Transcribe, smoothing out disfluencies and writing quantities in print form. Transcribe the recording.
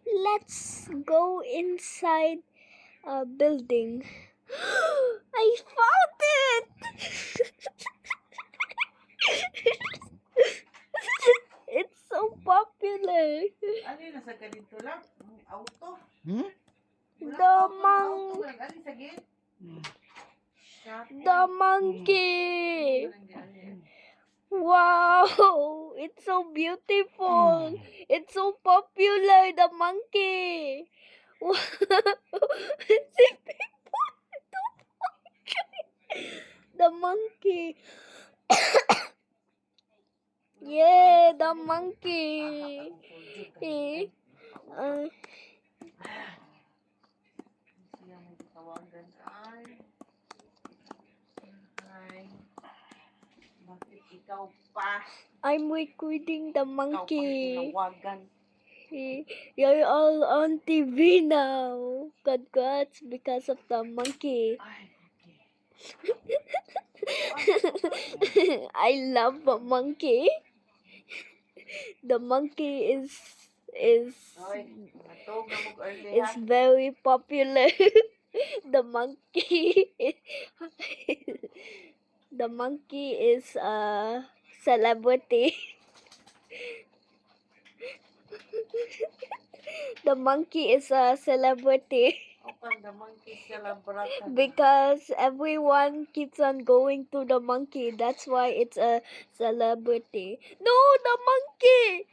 Let's go inside a building. I found it! It's so popular. Ano yun, nasa ganito lang? Auto? The Auto lang. Ano sa gate? The monkey. Wow, it's so beautiful. It's so popular, the monkey. Wow. See people, the monkey. Yeah, the monkey. Uh, Siya mo tawagan ay. Ay. Bakit ikaw pa? I'm recording the Ikaw pa monkey. tinawagan. You're all on TV now. Congrats because of the monkey. Ay, okay. I love a monkey. The monkey is Oy, matog na mo early is ha. very popular. The monkey the monkey is a celebrity. The monkey is a celebrity Open the monkey celebrate. because everyone keeps on going to the monkey. That's why it's a celebrity. No, the monkey.